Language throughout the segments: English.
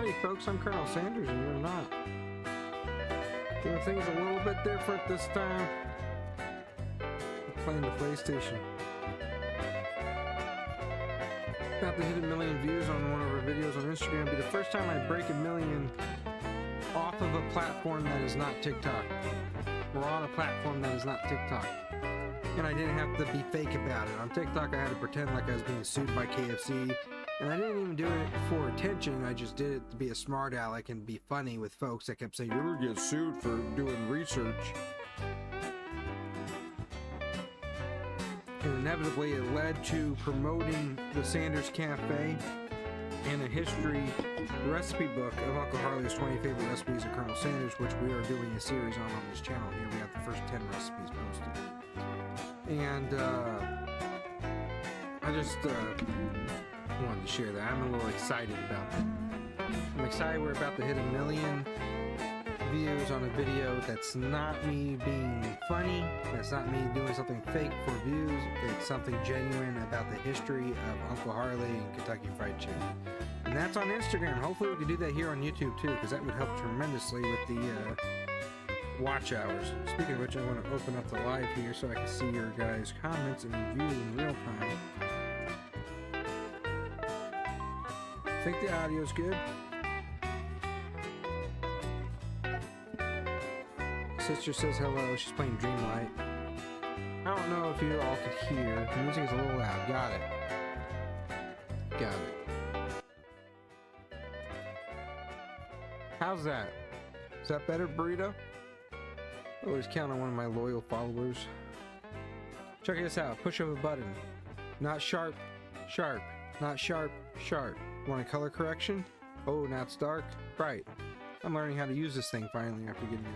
Howdy folks, I'm Colonel Sanders and you're not. Doing things a little bit different this time. I'm playing the PlayStation. About to hit 1 million views on one of our videos on Instagram. It'll be the first time I break 1 million off of a platform that is not TikTok. We're on a platform that is not TikTok. And I didn't have to be fake about it. On TikTok I had to pretend like I was being sued by KFC. And I didn't even do it for attention, I just did it to be a smart aleck and be funny with folks that kept saying, you're gonna get sued for doing research. And inevitably it led to promoting the Sanders Cafe and a history recipe book of Uncle Harley's 20 favorite recipes of Colonel Sanders, which we are doing a series on this channel here. We have the first 10 recipes posted. And I just wanted to share that. I'm a little excited about that. I'm excited we're about to hit 1 million views on a video that's not me being funny, that's not me doing something fake for views, it's something genuine about the history of Uncle Harley and Kentucky Fried Chicken. And that's on Instagram. Hopefully we can do that here on YouTube too, because that would help tremendously with the watch hours. Speaking of which, I want to open up the live here so I can see your guys' comments and reviews in real time. I think the audio's good. Sister says hello. She's playing Dreamlight. I don't know if you all could hear. The music is a little loud. Got it. Got it. How's that? Is that better, Burrito? I always count on one of my loyal followers. Check this out. Push of a button. Not sharp, sharp. Not sharp, sharp. Want a color correction? Oh, now it's dark, bright. I'm learning how to use this thing finally after getting it.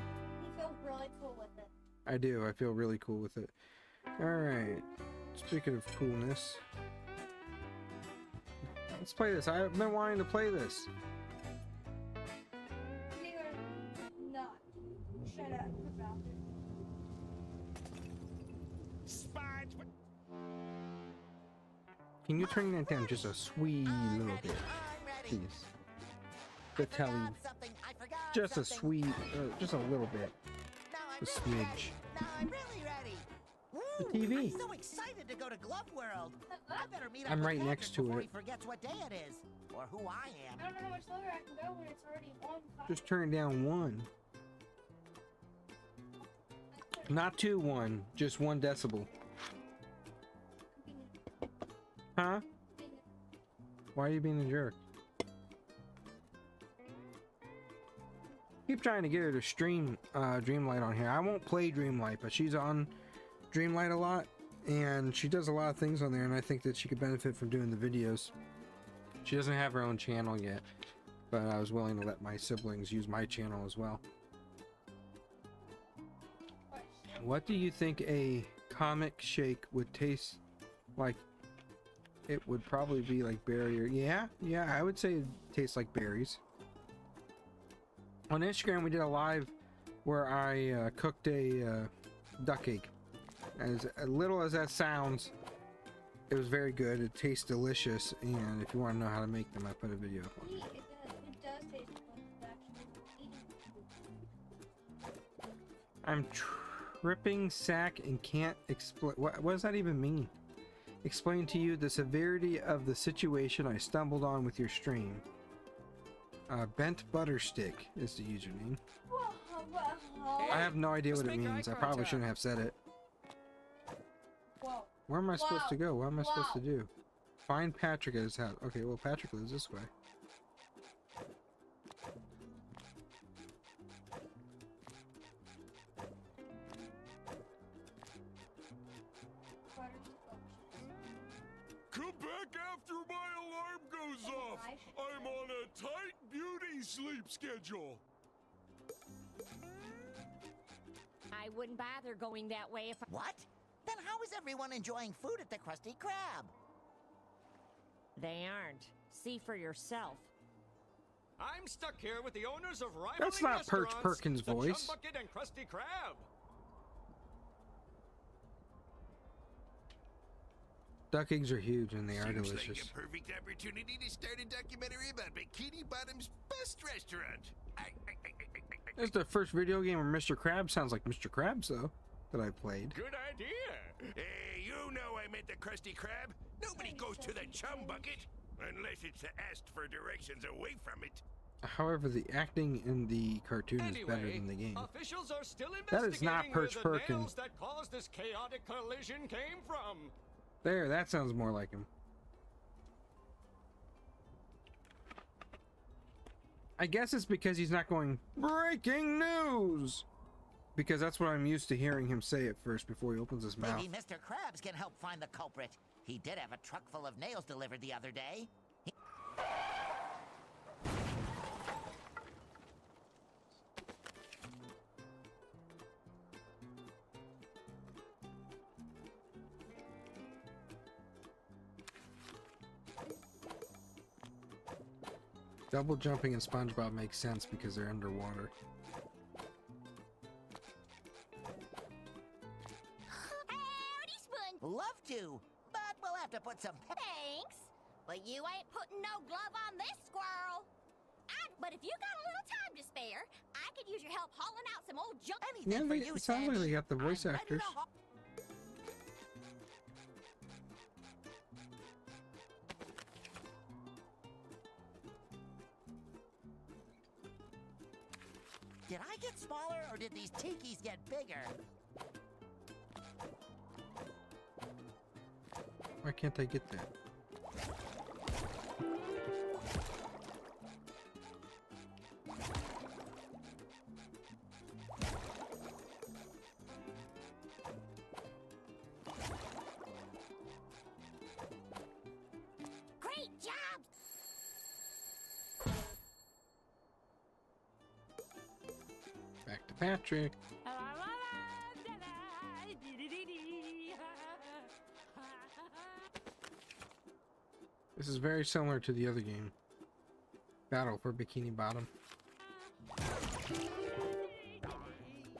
You feel really cool with it. I do. I feel really cool with it. Alright. Speaking of coolness. Let's play this. I've been wanting to play this. You're not. Shut up about it. Spies. Can you turn that down just a sweet little bit? Please. Good telling. Just a sweet, just a little bit. A smidge. Now I'm really ready. The Woo, TV. I'm so excited to go to Glove World. I better meet up I'm with right Patrick next to before it. he forgets what day it is or who I am. I don't know how much lower I can go when it's already on. Just turn it down 1. Not 2, 1. Just 1 decibel. Huh? Why are you being a jerk? Keep trying to get her to stream Dreamlight on here. I won't play Dreamlight, but she's on Dreamlight a lot, and she does a lot of things on there, and I think that she could benefit from doing the videos. She doesn't have her own channel yet, but I was willing to let my siblings use my channel as well. What do you think a comic shake would taste like? It would probably be like berry or yeah, I would say it tastes like berries. On Instagram we did a live where I cooked a duck egg. As little as that sounds, it was very good. It tastes delicious, and if you want to know how to make them, I put a video up on it. It does taste like actually eating. I'm tripping sack and can't explain. What does that even mean? Explain to you the severity of the situation I stumbled on with your stream. Bent butter stick is the username. I have no idea what it means. I probably shouldn't have said it. Whoa. Where am I supposed to go? What am I supposed to do? Find Patrick at his house. Okay, well Patrick lives this way. Come back after my alarm goes off. I'm on a tight beauty sleep schedule. I wouldn't bother going that way if I... What? Then how is everyone enjoying food at the Krusty Krab? They aren't. See for yourself. I'm stuck here with the owners of rivaling That's not Perch restaurants, Perkins' the voice. Chum Bucket and Krusty Krab. Duck eggs are huge and they are Seems delicious. like a perfect opportunity to start a documentary about Bikini Bottom's This is the first video game where Mr. Krabs sounds like Mr. Krabs, though, that I played. Good idea. Hey, you know I meant the Krusty Krab. Nobody goes to the chum bucket unless it's asked for directions away from it. However, the acting in the cartoon is better than the game. Officials are still That is not investigating Perch where the Perkins. nails that caused this chaotic collision came from. There, that sounds more like him. I guess it's because he's not going, breaking news! Because that's what I'm used to hearing him say at first before he opens his mouth. Maybe Mr. Krabs can help find the culprit. He did have a truck full of nails delivered the other day. Double jumping in SpongeBob makes sense because they're underwater. Howdy, Sponge. Love to, but we'll have to put some Thanks. But you ain't putting no glove on this squirrel. But if you got a little time to spare, I could use your help hauling out some old junk. anything Yeah, for they, you, it sounds like Sandy. they got the voice I'm ready to actors. Did I get smaller or did these tikis get bigger? Why can't I get that? Great job! Back to Patrick. This is very similar to the other game. Battle for Bikini Bottom.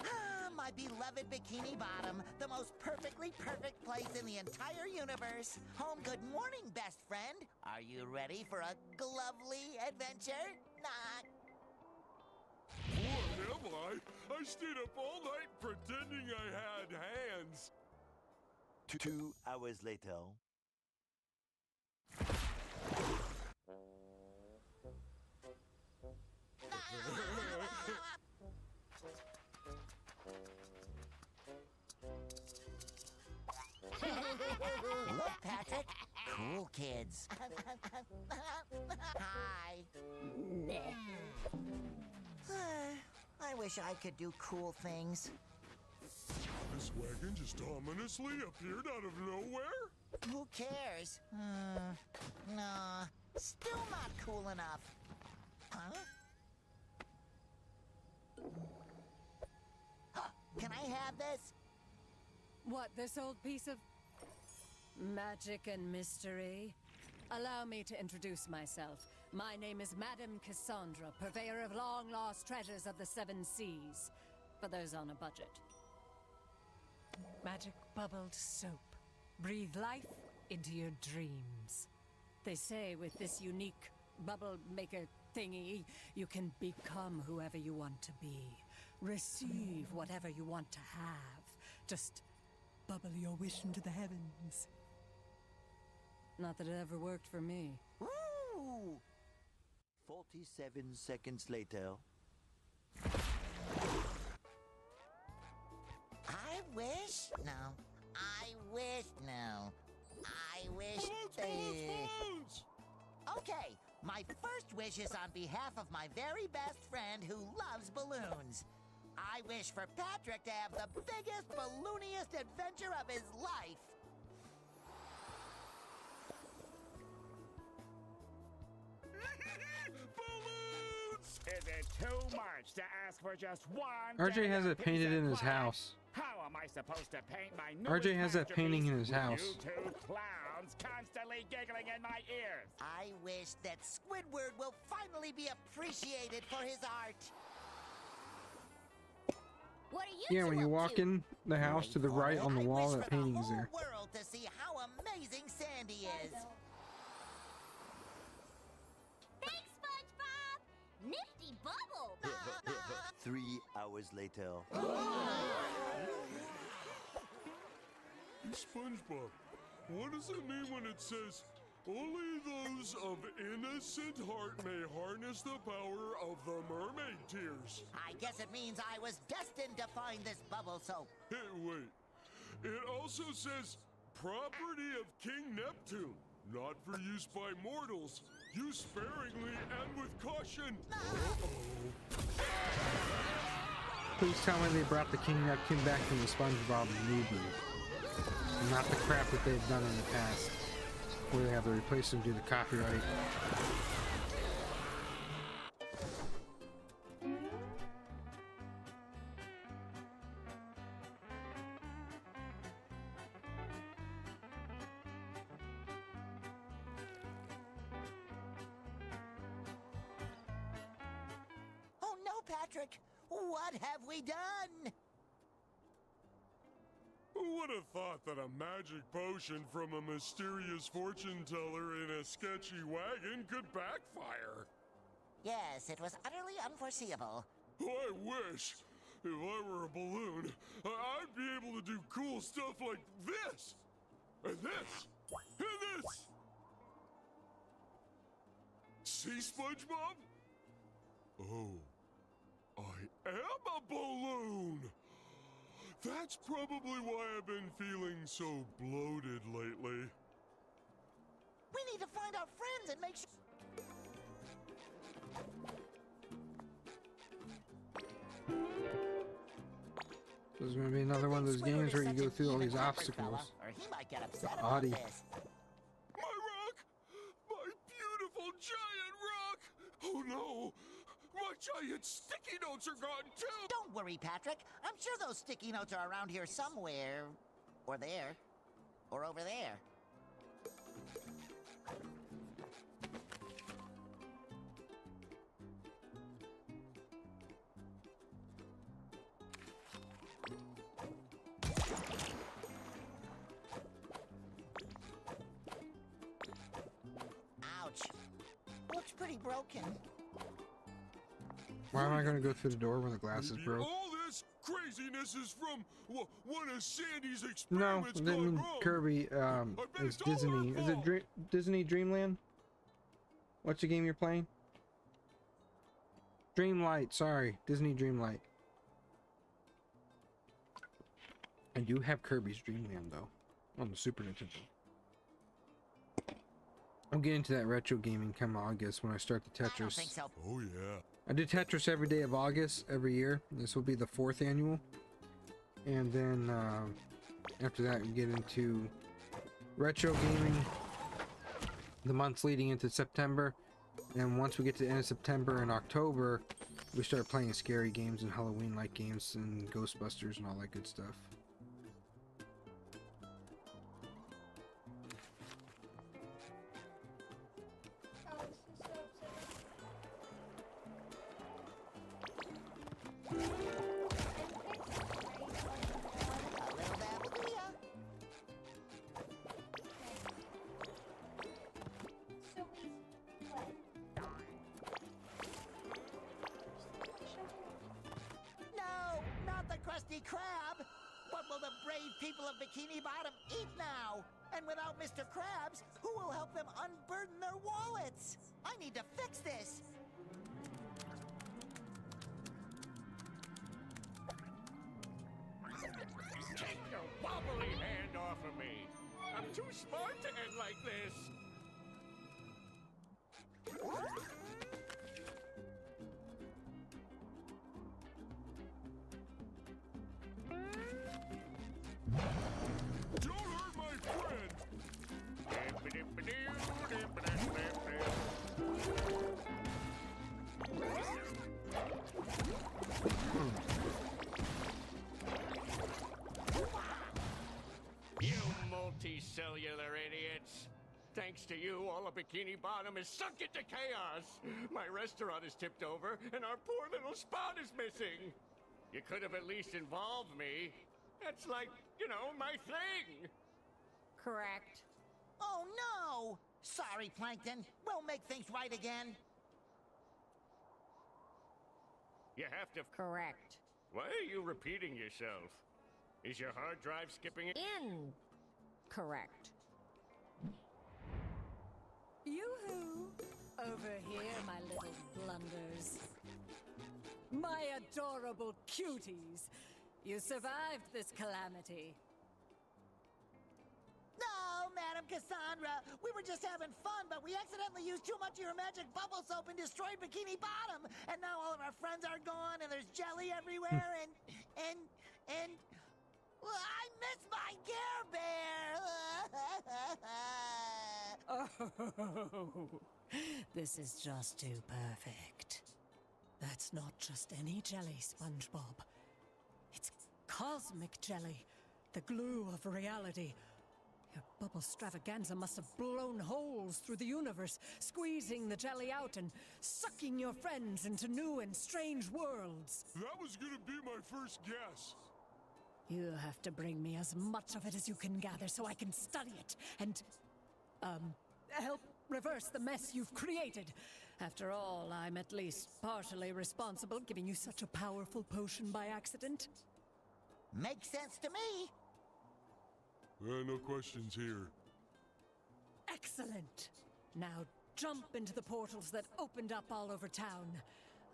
Ah, my beloved Bikini Bottom, the most perfectly perfect place in the entire universe. Home, good morning, best friend. Are you ready for a lovely adventure? Knock. What am I? I stayed up all night pretending I had hands. 2 hours later. Look, Patrick. Cool kids. Hi. I wish I could do cool things. This wagon just ominously appeared out of nowhere? Who cares? Nah, still not cool enough. Huh? Can I have this? What, this old piece of magic and mystery? Allow me to introduce myself. My name is Madame Cassandra, purveyor of long-lost treasures of the Seven Seas, for those on a budget. Magic bubbled soap. Breathe life into your dreams. They say with this unique bubble maker thingy, you can become whoever you want to be. Receive whatever you want to have. Just bubble your wish into the heavens. Not that it ever worked for me. Ooh! 47 seconds later. I wish? No. I wish? No. I wish... Okay, my first wish is on behalf of my very best friend who loves balloons. I wish for Patrick to have the biggest, ballooniest adventure of his life. Balloons! Is it too much to ask for just one? RJ has it piece painted of in his glass? house. How am I supposed to paint my RJ has that painting in his house. You two clowns constantly giggling in my ears. I wish that Squidward will finally be appreciated for his art. What are you Yeah, when you two up walk to? in the house to the right on the I wall, wish that for the painting's whole there. world to see how amazing Sandy is. Thanks, SpongeBob! Nifty bubble! 3 hours later. SpongeBob, what does it mean when it says, only those of innocent heart may harness the power of the mermaid tears? I guess it means I was destined to find this bubble soap. Hey, wait. It also says, property of King Neptune, not for use by mortals. Use sparingly and with caution. Please tell me they brought the King Neptune back from the SpongeBob movie. Not the crap that they've done in the past, where they have to replace him due to copyright. Oh no, Patrick! What have we done? Who would have thought that a magic potion from a mysterious fortune teller in a sketchy wagon could backfire? Yes, it was utterly unforeseeable. I wish. If I were a balloon, I'd be able to do cool stuff like this! And this! And this! See, SpongeBob? Oh, I am a balloon! That's probably why I've been feeling so bloated lately. We need to find our friends and make sure... There's gonna be another one of those games where you go through all these obstacles. Or he might get upset The about Audi. this. My rock! My beautiful giant rock! Oh no! My giant sticky notes are gone too! Don't worry, Patrick. I'm sure those sticky notes are around here somewhere. Or there. Or over there. Ouch. Looks pretty broken. Why am I gonna go through the door when the glass is Maybe broke? all this craziness is from one of Sandy's No, experiments I didn't gone mean wrong. Kirby. bet It's it's all our Disney. Is it fault. Disney Dreamland? What's the game you're playing? Dreamlight. Sorry, Disney Dreamlight. I do have Kirby's Dreamland though, on the Super Nintendo. I'll get into that retro gaming come August when I start the I don't think Tetris. so. Oh yeah. I do Tetris every day of August every year. This will be the 4th annual. And then after that we get into retro gaming the months leading into September. And once we get to the end of September and October, we start playing scary games and Halloween-like games and Ghostbusters and all that good stuff. Alex is so upset. A little dab of Leah. So easy. Play. No, not the Krusty Krab. What will the brave people of Bikini Bottom eat now? And without Mr. Krabs, who will help them unburden their wallets? I need to fix this. Take your wobbly hand off of me. I'm too smart to end like this. Don't hurt my friend. You multicellular idiots. Thanks to you, all of Bikini Bottom is sunk into chaos. My restaurant is tipped over, and our poor little spot is missing. You could have at least involved me. That's like, you know, my thing. Correct. Oh no! Sorry, Plankton. We'll make things right again. You have to. Correct. Why are you repeating yourself? Is your hard drive skipping it? Incorrect. Yoo-hoo! Over here, my little blunders. My adorable cuties! You survived this calamity. No, Madam Cassandra. We were just having fun, but we accidentally used too much of your magic bubble soap and destroyed Bikini Bottom. And now all of our friends are gone, and there's jelly everywhere, and... Well, I miss my Care Bear! Oh, this is just too perfect. That's not just any jelly, SpongeBob. It's cosmic jelly, the glue of reality. Your bubble stravaganza must have blown holes through the universe, squeezing the jelly out and sucking your friends into new and strange worlds. That was gonna be my first guess. You have to bring me as much of it as you can gather so I can study it and, help reverse the mess you've created. After all, I'm at least partially responsible, giving you such a powerful potion by accident. Makes sense to me. No questions here. Excellent. Now jump into the portals that opened up all over town.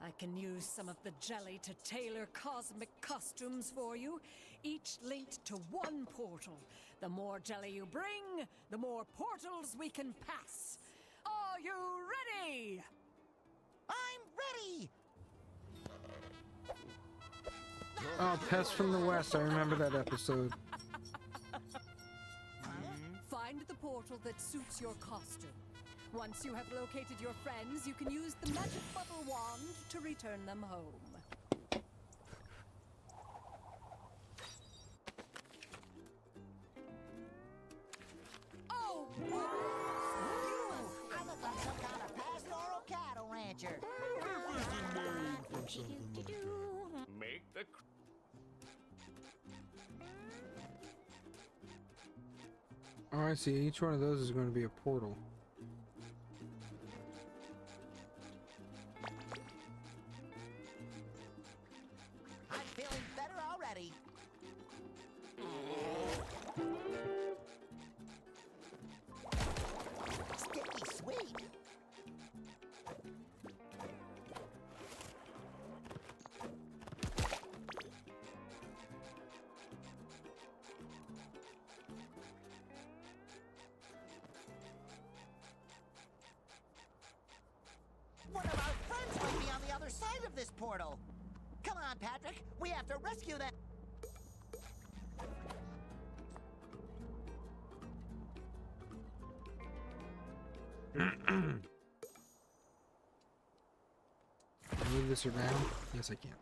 I can use some of the jelly to tailor cosmic costumes for you, each linked to one portal. The more jelly you bring, the more portals we can pass. Are you ready? I'm ready! Oh, Pest from the West. I remember that episode. Find the portal that suits your costume. Once you have located your friends, you can use the magic bubble wand to return them home. Oh! I look like some kind of pastoral cattle rancher. There's a name from something. Make the... Oh, I see. Each one of those is going to be a portal. I'm feeling better already. Sticky sweet. One of our friends might be on the other side of this portal. Come on, Patrick. We have to rescue them. Move this around? Yes, I can.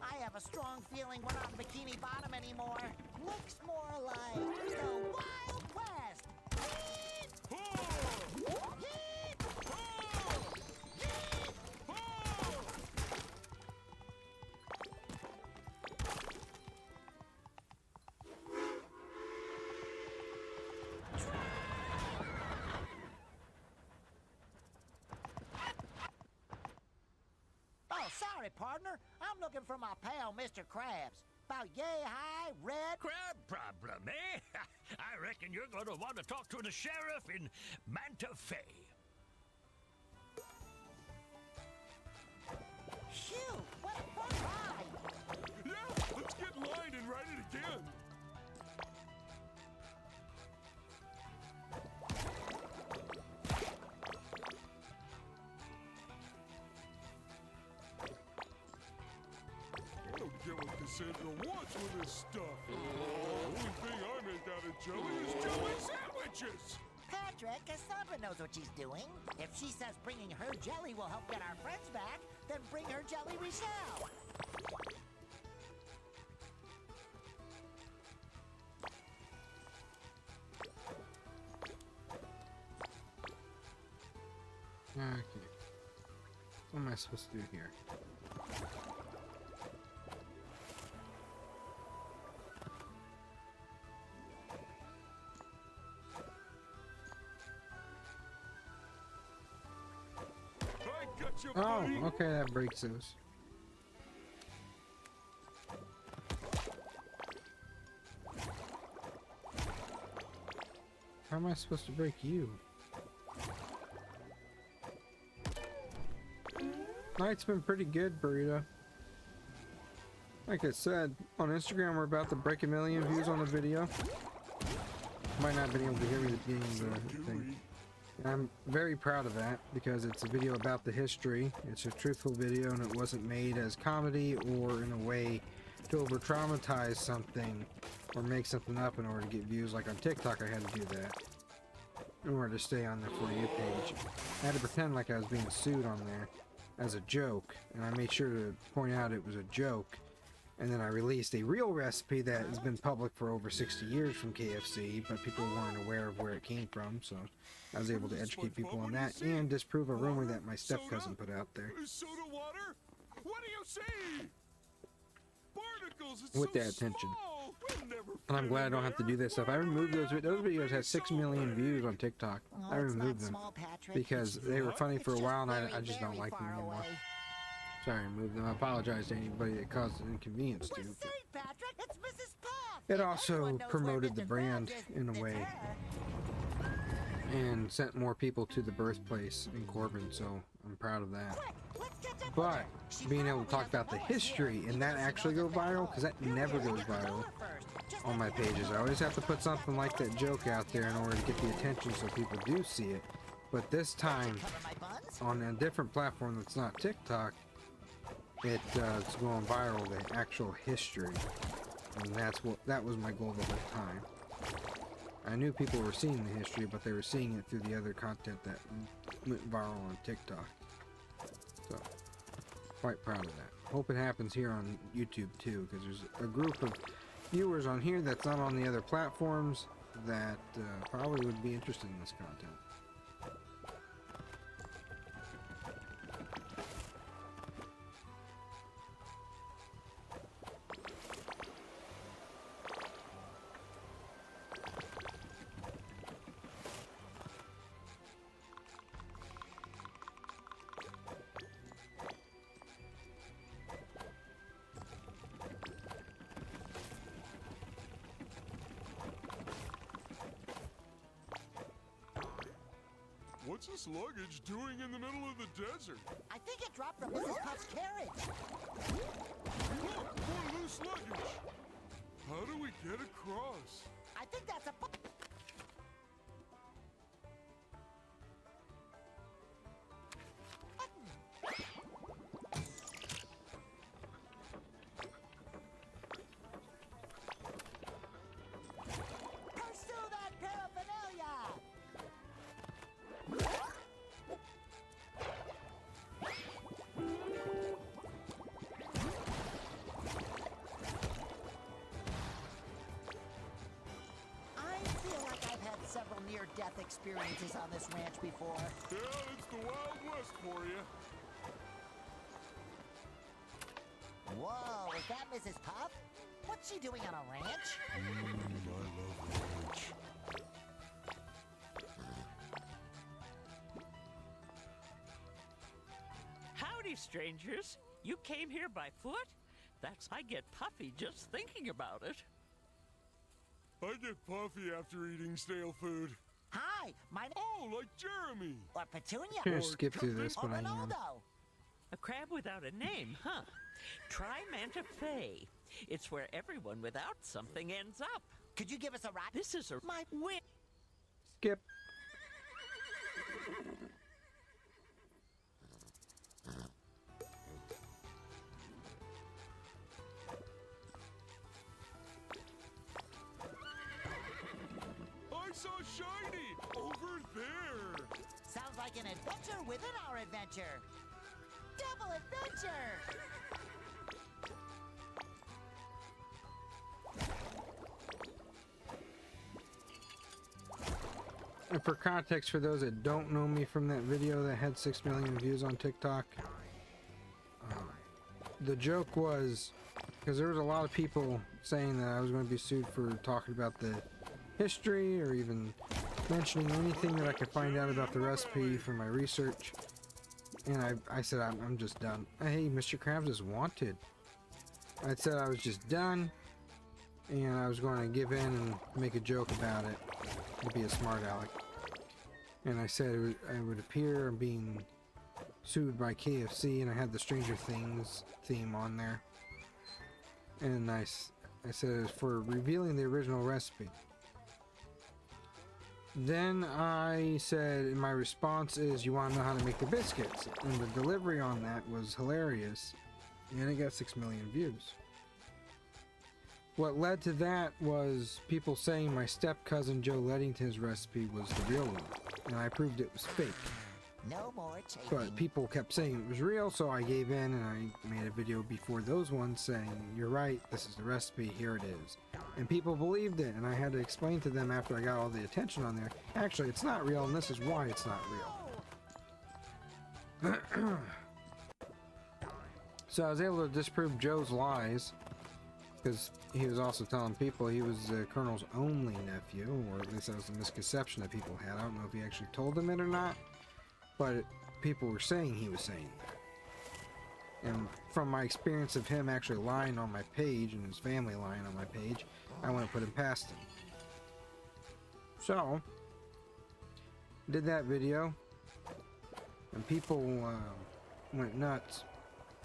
I have a strong feeling we're not Bikini Bottom anymore. Looks more like the Wild West. Yeet! Yeet! Yeet! Oh, sorry, partner. I'm looking for my pal, Mr. Krabs. About yay high, red... Crab problem, eh? I reckon you're going to want to talk to the sheriff in Manta Fe. Phew, what a fun ride! Yeah, let's get in line and ride it again. I don't get what Cassandra wants with this stuff. The only thing I make out of jelly is jelly sandwiches. Patrick, Cassandra knows what she's doing. If she says bringing her jelly will help get our friends back, then bring her jelly we shall. Okay. What am I supposed to do here? I got you, Oh, buddy. okay, that breaks those. How am I supposed to break you? Night's been pretty good, Burrito. Like I said, on Instagram we're about to break 1 million views on a video. Might not have been able to hear me at the beginning of the thing. I'm very proud of that because it's a video about the history. It's a truthful video and it wasn't made as comedy or in a way to over traumatize something or make something up in order to get views. Like on TikTok I had to do that in order to stay on their For You page. I had to pretend like I was being sued on there as a joke, and I made sure to point out it was a joke. And then I released a real recipe that has been public for over 60 years from KFC, but people weren't aware of where it came from, so I was able to educate people on that and disprove a rumor that my step-cousin put out there. Soda water? What do you see? Barnacles, it's With so that attention. small. We'll never And I'm fit glad I in don't have to there. do this stuff. I removed those videos had 6 million views on TikTok. I removed them because they were funny for a while and I just don't like them anymore. So I removed them. I apologize to anybody that caused an inconvenience to. St. Patrick, it's Mrs. Puff. It also Everyone knows promoted where the Mr. brand Fudge is. in a It's way her. and sent more people to the birthplace in Corbin, so I'm proud of that. Quick, let's catch up But with her. She being able to probably talk about the doesn't know us history yet, and that even if she actually knows go us at viral, all. because that You never really goes get to know viral her first. Just on my like you pages. I always have to put something like that joke out there in order to get the attention so people do see it. But this time, cover my buns. on a different platform that's not TikTok, it's going viral, the actual history. And that was my goal the whole time. I knew people were seeing the history, but they were seeing it through the other content that went viral on TikTok. So, quite proud of that. Hope it happens here on YouTube too, because there's a group of viewers on here that's not on the other platforms that probably would be interested in this content. What's this luggage doing in the middle of the desert? I think it dropped from Mrs. Puff's carriage. Look, more loose luggage. How do we get across? I think that's a... Pursue that paraphernalia! I feel like I've had several near-death experiences on this ranch before. Yeah, it's the Wild West for you. Whoa, is that Mrs. Puff? What's she doing on a ranch? I love ranch. Howdy, strangers. You came here by foot? I get puffy just thinking about it. I get puffy after eating stale food. Hi, my name... Oh, like Jeremy. Or Petunia. Here, skip through this, Or but I am. Ronaldo. A crab without a name, huh? Try Manta Fe. It's where everyone without something ends up. Could you give us a ride? This is my win. Skip. I saw Shiny over there. Sounds like an adventure within our adventure. Double adventure! And for context, for those that don't know me from that video that had 6 million views on TikTok, the joke was, because there was a lot of people saying that I was going to be sued for talking about the history or even mentioning anything that I could find out about the recipe from my research. And I said, I'm just done. Hey, Mr. Krabs is wanted. I said I was just done, and I was going to give in and make a joke about it to be a smart aleck. And I said I would appear I'm being sued by KFC, and I had the Stranger Things theme on there. And I said it was for revealing the original recipe. Then I said, in my response is, you want to know how to make the biscuits? And the delivery on that was hilarious, and it got 6 million views. What led to that was people saying my step-cousin Joe Leddington's recipe was the real one, and I proved it was fake. No more chafing. But people kept saying it was real, so I gave in and I made a video before those ones saying, you're right, this is the recipe, here it is. And people believed it, and I had to explain to them after I got all the attention on there, actually it's not real, and this is why it's not real. So I was able to disprove Joe's lies, because he was also telling people he was the Colonel's only nephew, or at least that was the misconception that people had. I don't know if he actually told them it or not, but people were saying he was saying that. And from my experience of him actually lying on my page and his family lying on my page, I wouldn't put him past him. So, did that video, and people went nuts.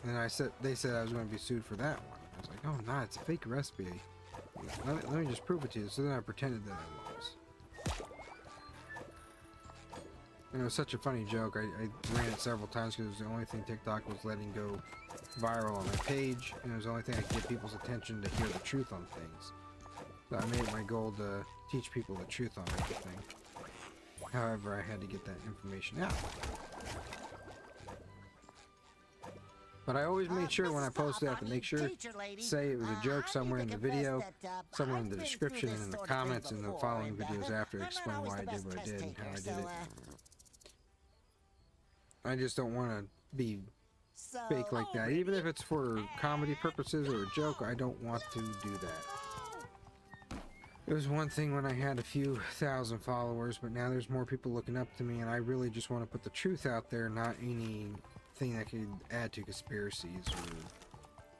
And they said I was going to be sued for that one. I was like, oh, nah, it's a fake recipe. Let me just prove it to you. So then I pretended that I was. And it was such a funny joke. I ran it several times because it was the only thing TikTok was letting go viral on my page, and it was the only thing I could get people's attention to hear the truth on things. So I made it my goal to teach people the truth on everything. However, I had to get that information out. But I always made sure when I posted that to make sure say it was a joke somewhere in the video, somewhere in the description and in the comments in the following videos after, explain why I did what I did and how I did it. I just don't want to be fake like that. Even if it's for comedy purposes or a joke, I don't want to do that. It was one thing when I had a few thousand followers, but now there's more people looking up to me, and I really just want to put the truth out there, not anything that could add to conspiracies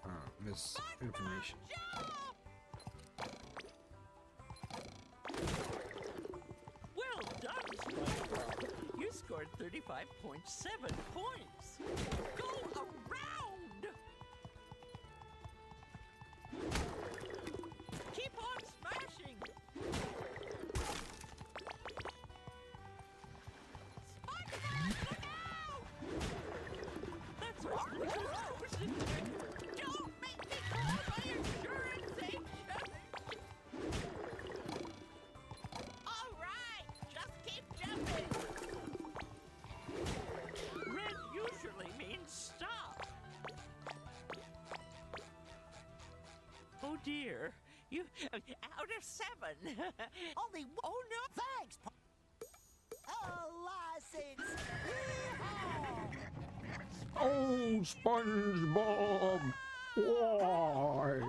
or misinformation. Well done, SpongeBob. You scored 35.7 points. Go around! Keep on smashing! SpongeBob, look out! That's awfully close! Don't make me call my insurance agent! All right, just keep jumping. Red usually means stop. Oh dear, you out of 7. Only oh no! Thanks. A license. Yeehaw! Oh, SpongeBob! Why?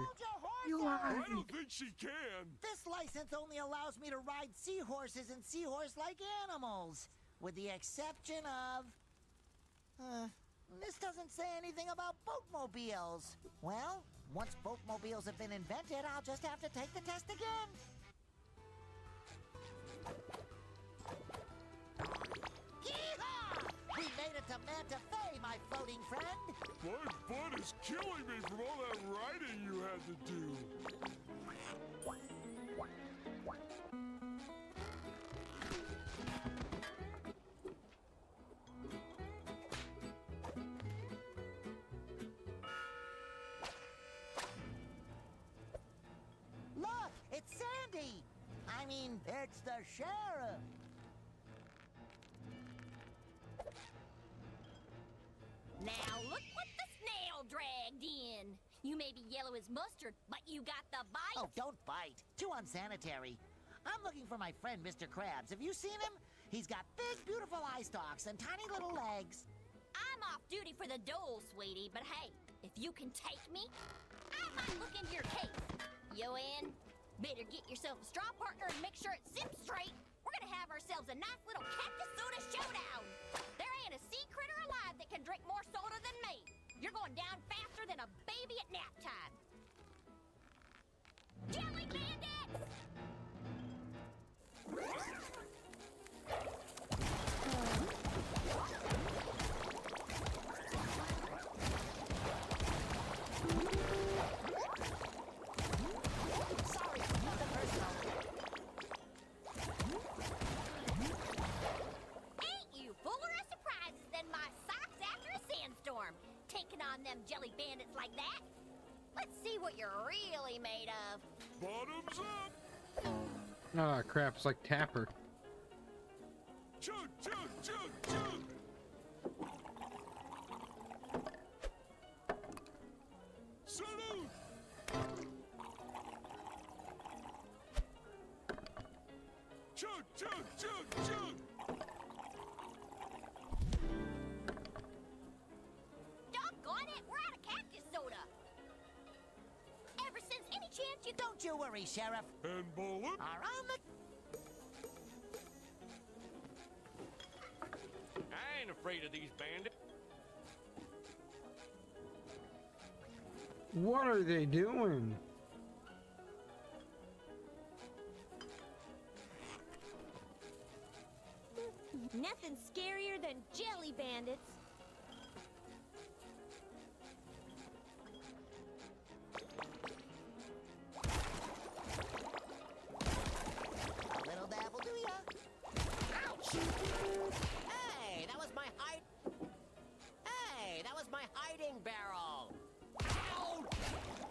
I don't think she can. This license only allows me to ride seahorses and seahorse-like animals, with the exception of... this doesn't say anything about boatmobiles. Well, once boatmobiles have been invented, I'll just have to take the test again. Yeehaw! We made it to Manta Fe, my floating friend. My butt is killing me from all that riding you had to do. Look, it's Sandy. I mean, it's the sheriff. Now look what the snail dragged in. You may be yellow as mustard, but you got the bite. Oh, don't bite. Too unsanitary. I'm looking for my friend, Mr. Krabs. Have you seen him? He's got big, beautiful eye stalks and tiny little legs. I'm off duty for the dole, sweetie, but hey, if you can take me, I might look into your case. You in? Better get yourself a straw partner and make sure it sips straight. We're gonna have ourselves a nice little cactus soda showdown. There ain't a sea critter alive that can drink more soda than me. You're going down faster than a baby at nap time. Jelly bandits! Sorry, nothing personal. Ain't you fuller of surprises than my socks after a sandstorm? Taking on them jelly bandits like that? Let's see what you're really made of. Bottoms up! Oh crap, it's like Tapper. Chug, chug, chug, chug! Salute! Chug, chug, chug, chug! Doggone it, we're out of cactus soda. Ever since any chance you Don't you worry, Sheriff. And bullet? Around the... I ain't afraid of these bandits. What are they doing? Nothing scarier than jelly bandits. A little dab will do ya. Ouch! Hey, that was my Hey, that was my hiding barrel. Ow!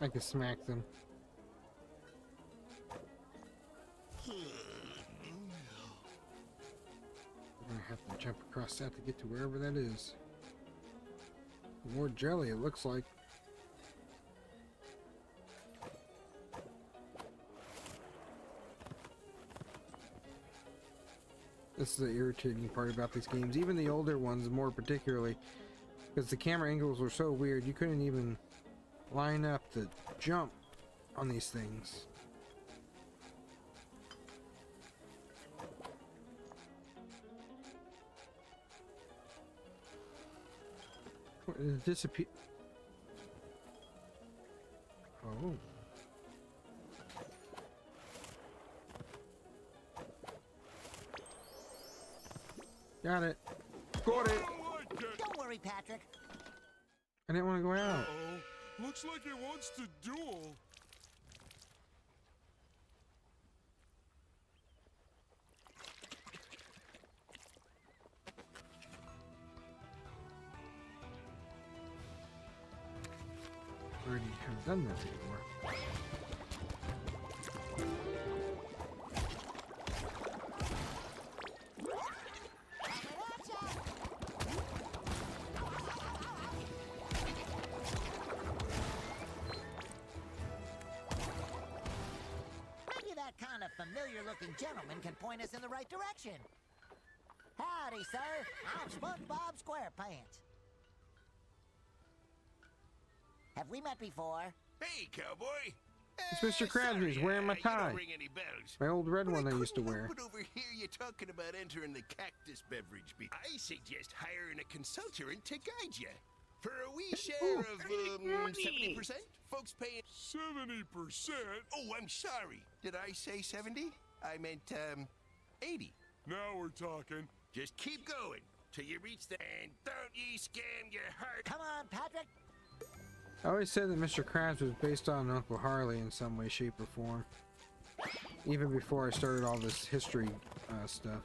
I can smack them. I'm gonna have to jump across that to get to wherever that is. More jelly, it looks like. This is the irritating part about these games, even the older ones more particularly, because the camera angles were so weird you couldn't even line up to jump on these things. What, did it disappear? Oh. Got it. Got it. Don't worry, Patrick. I didn't want to go out. Uh-oh. Looks like it wants to duel. Already have done that before. Maybe that kind of familiar-looking gentleman can point us in the right direction. Howdy, sir. I'm SpongeBob SquarePants. Have we met before? Hey, cowboy. It's Mr. Krabs. He's wearing my You tie. don't ring any bells. My old red But one I used to couldn't wear. help but overhear you talking about entering the cactus beverage business. I suggest hiring a consultant to guide you. For a wee share of 70%, folks paying 70%? Oh, I'm sorry. Did I say 70? I meant 80. Now we're talking. Just keep going till you reach the and don't ye scam your heart. Come on, Patrick. I always said that Mr. Krabs was based on Uncle Harley in some way, shape, or form. Even before I started all this history stuff.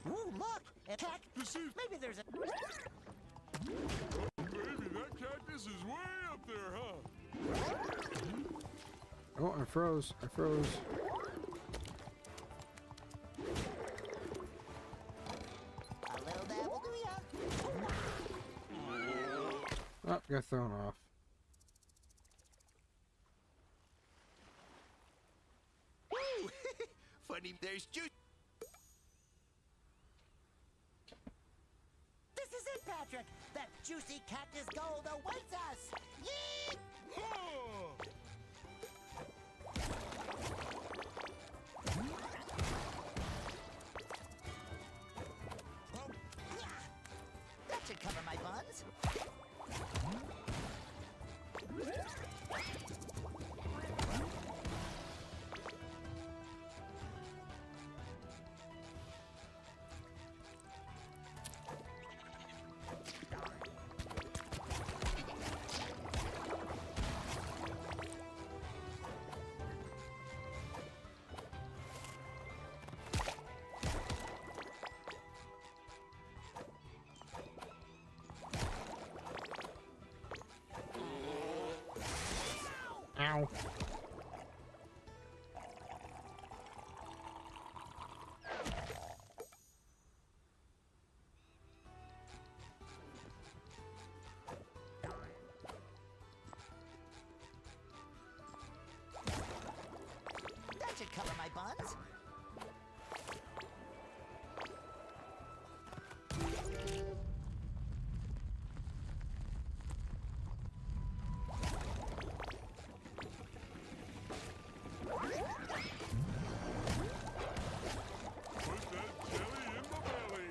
Ooh, look! A cactus. Maybe there's a... Maybe that cactus is way up there, huh? Oh, I froze. I froze. A little dab will do ya. Oh, got thrown off. Woo! juice. This is it, Patrick! That juicy cactus gold awaits us! Yeet! That should cover my buns. Ow. That should cover my buns. Put that jelly in my belly.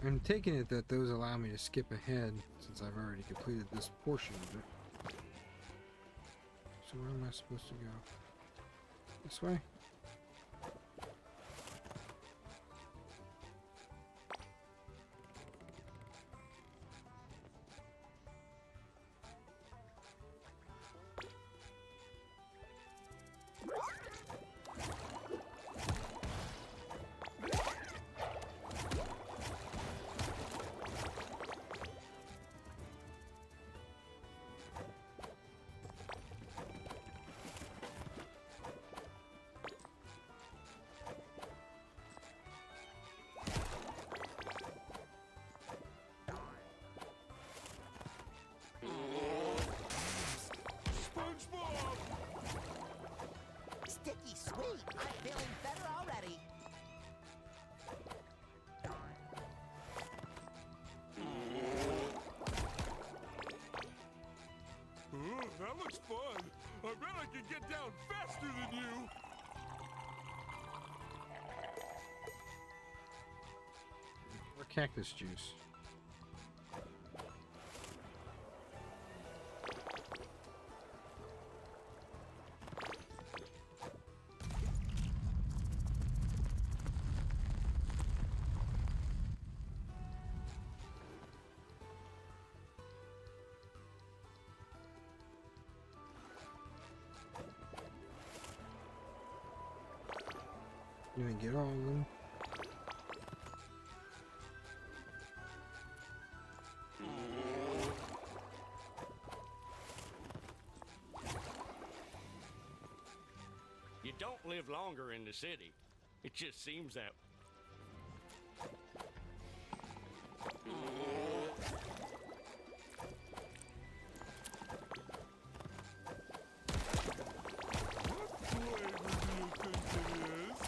I'm taking it that those allow me to skip ahead since I've already completed this portion of it. So where am I supposed to go? This way? SpongeBob! Sticky sweet! I'm feeling better already. Ooh, that looks fun. I bet I can get down faster than you. Or cactus juice. You didn't get all of them. You don't live longer in the city. It just seems that. What flavor do you think it is?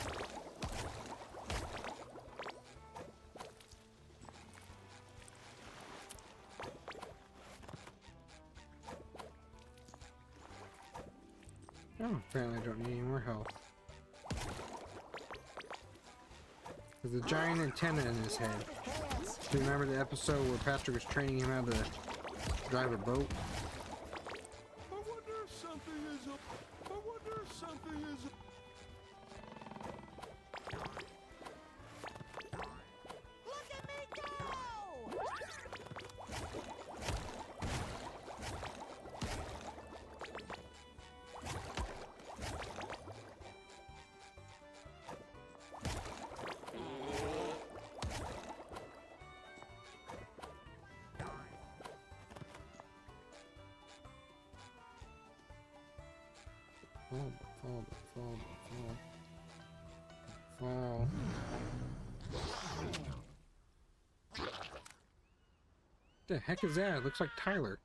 Oh, apparently I don't need any more health. There's a giant antenna in his head. Do you remember the episode where Patrick was training him how to drive a boat? I wonder if something is up. I wonder if something is up. Look at me go! Oh, Fall, fall, fall. The heck is that? It looks like Tyler.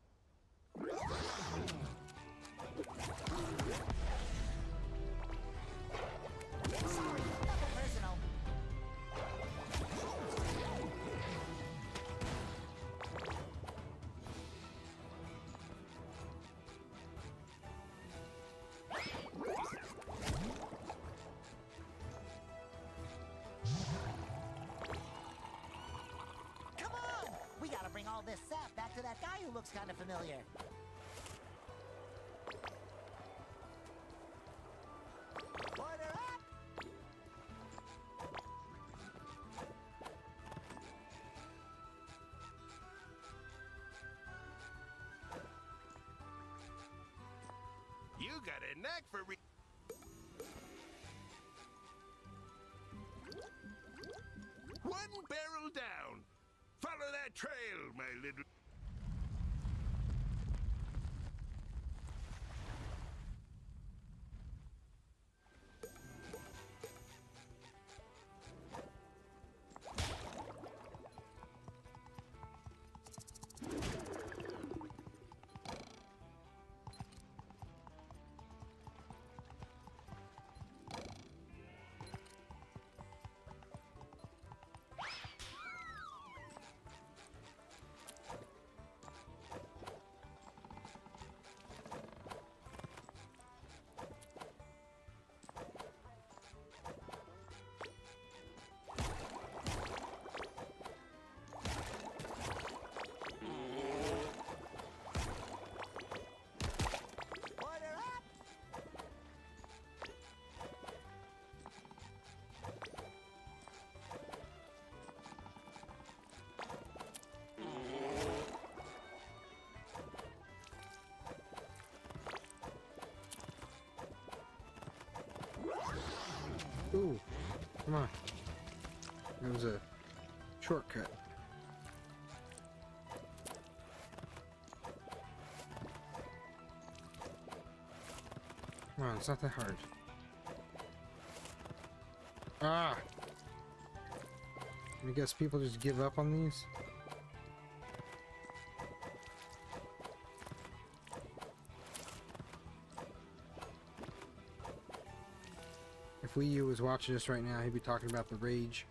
Bring all this sap back to that guy who looks kind of familiar. Order up! You got a knack for one barrel down. Follow that trail, my little... Ooh, come on. It was a shortcut. Come on, it's not that hard. Ah! I guess people just give up on these? If Wii U was watching this right now, he'd be talking about the rage.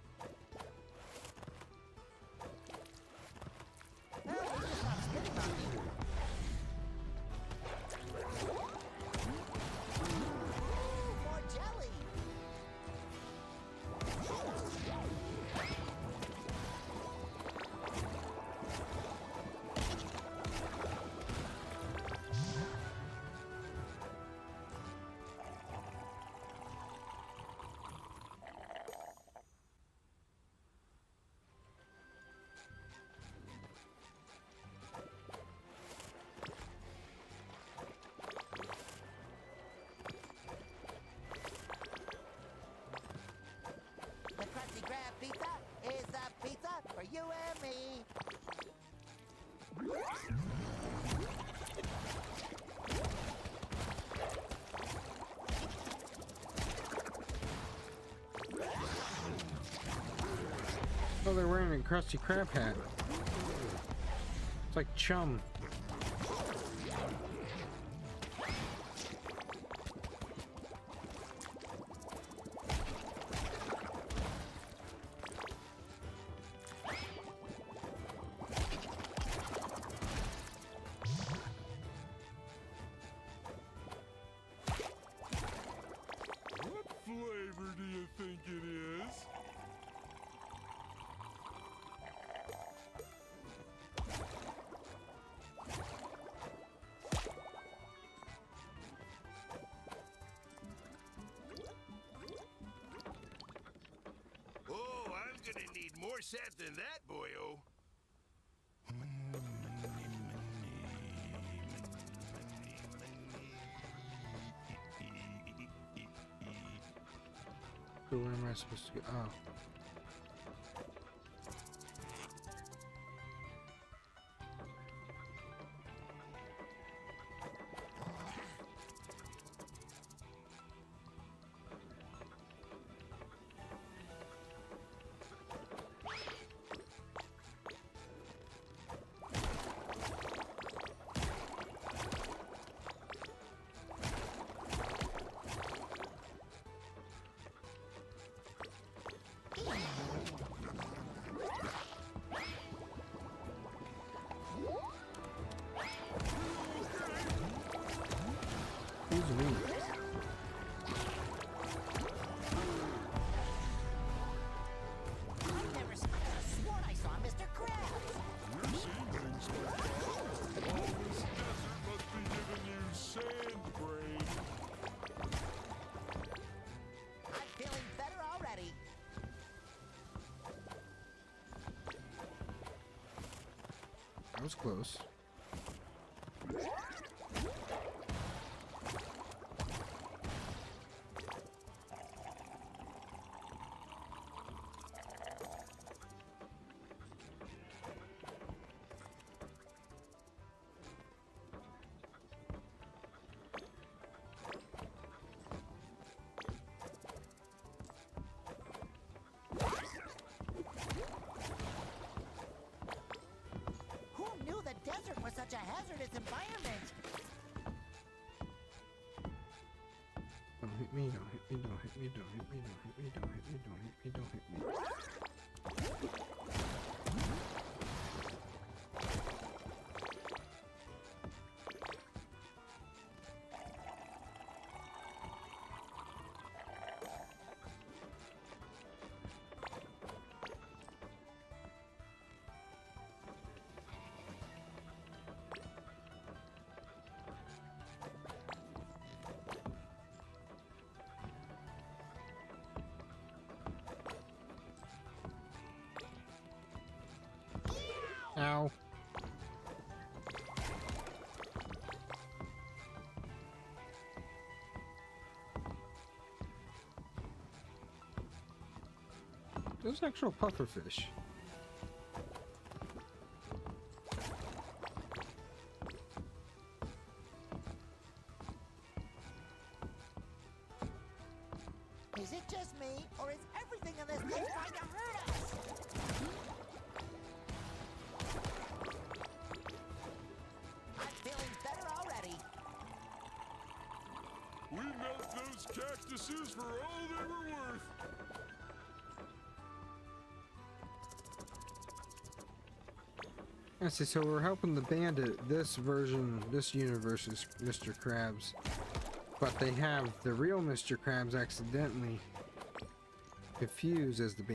You and me. Oh, they're wearing a Krusty Krab hat. It's like Chum. Gonna need more sap than that, boyo. So where am I supposed to go? Oh. That was close. Who knew the desert was such a hazardous environment? Don't hit me, don't hit me, don't hit me, don't hit me, don't hit me, don't hit me, don't hit me, don't hit me. Ow. Those actual pufferfish. Is it just me, or is everything in this place trying to hurt us? I'm feeling better already. We milked those cactuses for all they were worth. I see, so we're helping the bandit. This version, this universe is Mr. Krabs. But they have the real Mr. Krabs accidentally confused as the bandit.